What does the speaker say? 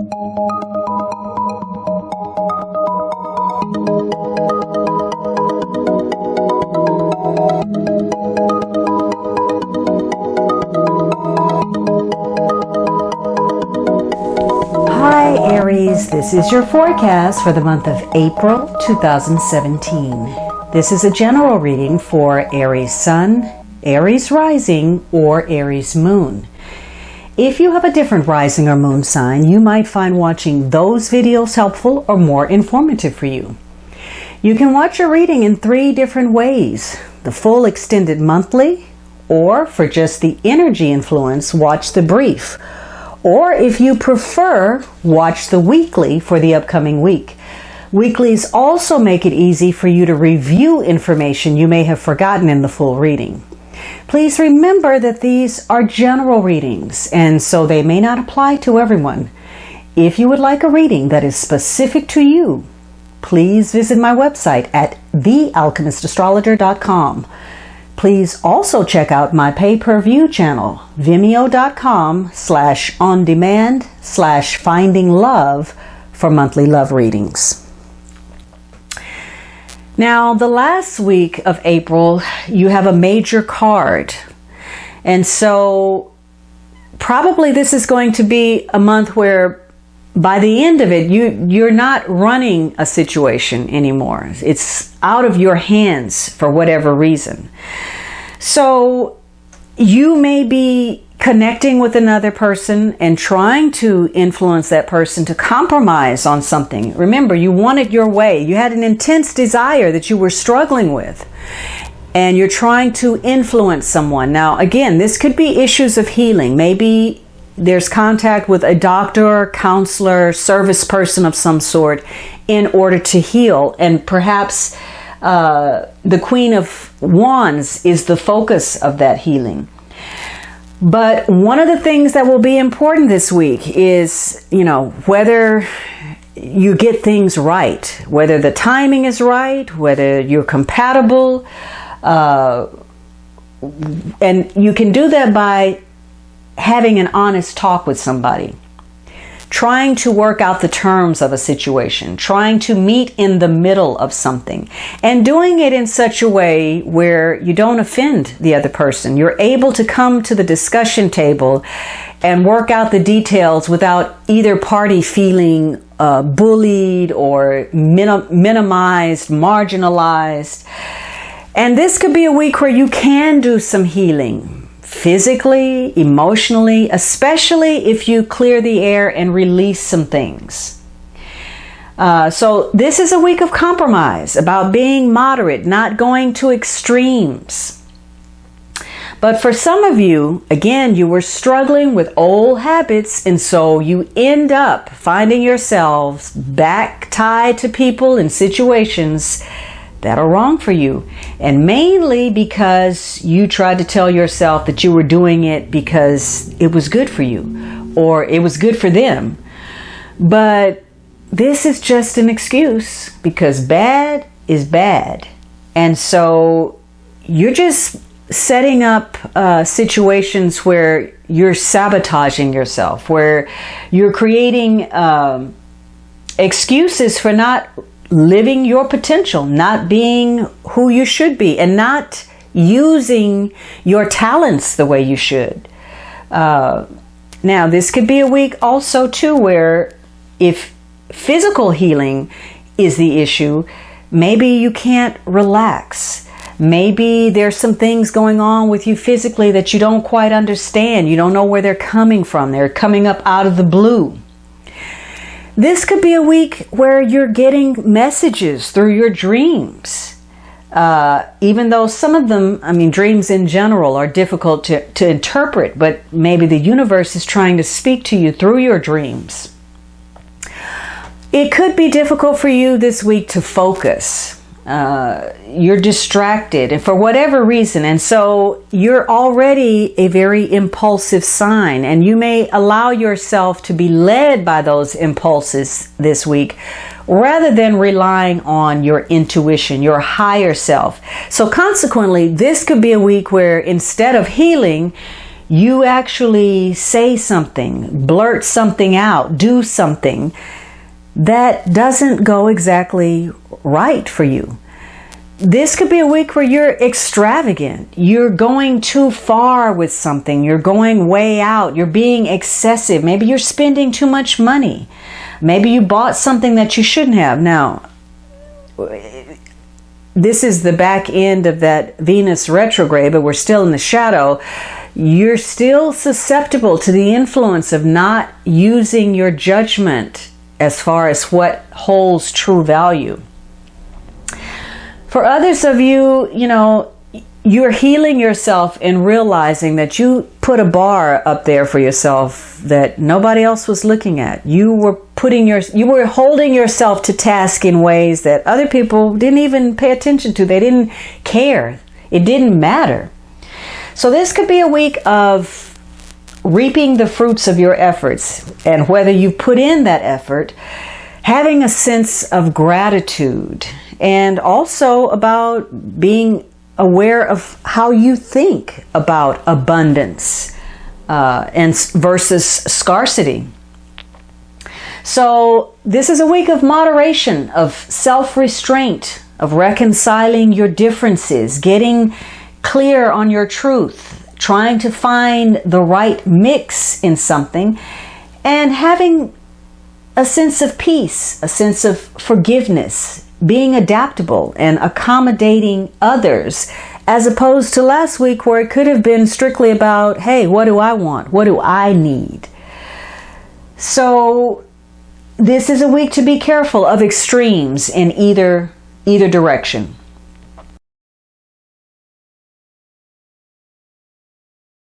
Hi Aries, this is your forecast for the month of April 2017. This is a general reading for Aries Sun, Aries Rising, or Aries Moon. If you have a different rising or moon sign, you might find watching those videos helpful or more informative for you. You can watch a reading in 3 different ways: the full extended monthly, or for just the energy influence, watch the brief. Or if you prefer, watch the weekly for the upcoming week. Weeklies also make it easy for you to review information you may have forgotten in the full reading. Please remember that these are general readings, and so they may not apply to everyone. If you would like a reading that is specific to you, please visit my website at thealchemistastrologer.com. Please also check out my pay-per-view channel, vimeo.com/on-demand/finding-love for monthly love readings. Now, the last week of April, you have a major card. And so probably this is going to be a month where by the end of it, you're not running a situation anymore. It's out of your hands for whatever reason. So you may be connecting with another person and trying to influence that person to compromise on something. Remember, you want it your way. You had an intense desire that you were struggling with, and you're trying to influence someone. Now, again, this could be issues of healing. Maybe there's contact with a doctor, counselor, service person of some sort in order to heal. And perhaps the Queen of Wands is the focus of that healing. But one of the things that will be important this week is, whether you get things right, whether the timing is right, whether you're compatible. And you can do that by having an honest talk with somebody, trying to work out the terms of a situation, trying to meet in the middle of something, and doing it in such a way where you don't offend the other person. You're able to come to the discussion table and work out the details without either party feeling bullied or minimized, marginalized. And this could be a week where you can do some healing, physically, emotionally, especially if you clear the air and release some things. So this is a week of compromise, about being moderate, not going to extremes. But for some of you, again, you were struggling with old habits, and so you end up finding yourselves back tied to people and situations that are wrong for you, and mainly because you tried to tell yourself that you were doing it because it was good for you or it was good for them. But this is just an excuse, because bad is bad. And so you're just setting up situations where you're sabotaging yourself, where you're creating excuses for not living your potential, not being who you should be, and not using your talents the way you should. Now, this could be a week also too where if physical healing is the issue, maybe you can't relax. Maybe there's some things going on with you physically that you don't quite understand. You don't know where they're coming from. They're coming up out of the blue. This could be a week where you're getting messages through your dreams. Even though some of them, dreams in general are difficult to interpret, but maybe the universe is trying to speak to you through your dreams. It could be difficult for you this week to focus. You're distracted, and for whatever reason, and so you're already a very impulsive sign, and you may allow yourself to be led by those impulses this week rather than relying on your intuition, your higher self. So consequently, this could be a week where instead of healing, you actually say something, blurt something out, do something that doesn't go exactly right for you. This could be a week where you're extravagant. You're going too far with something. You're going way out. You're being excessive. Maybe you're spending too much money. Maybe you bought something that you shouldn't have. Now, this is the back end of that Venus retrograde, but we're still in the shadow. You're still susceptible to the influence of not using your judgment as far as what holds true value. For others of you, you're healing yourself and realizing that you put a bar up there for yourself that nobody else was looking at. You were holding yourself to task in ways that other people didn't even pay attention to. They didn't care. It didn't matter. So this could be a week of reaping the fruits of your efforts, and whether you put in that effort, having a sense of gratitude, and also about being aware of how you think about abundance and versus scarcity. So this is a week of moderation, of self-restraint, of reconciling your differences, getting clear on your truth, trying to find the right mix in something, and having a sense of peace, a sense of forgiveness, being adaptable and accommodating others, as opposed to last week where it could have been strictly about, hey, what do I want? What do I need? So this is a week to be careful of extremes in either direction.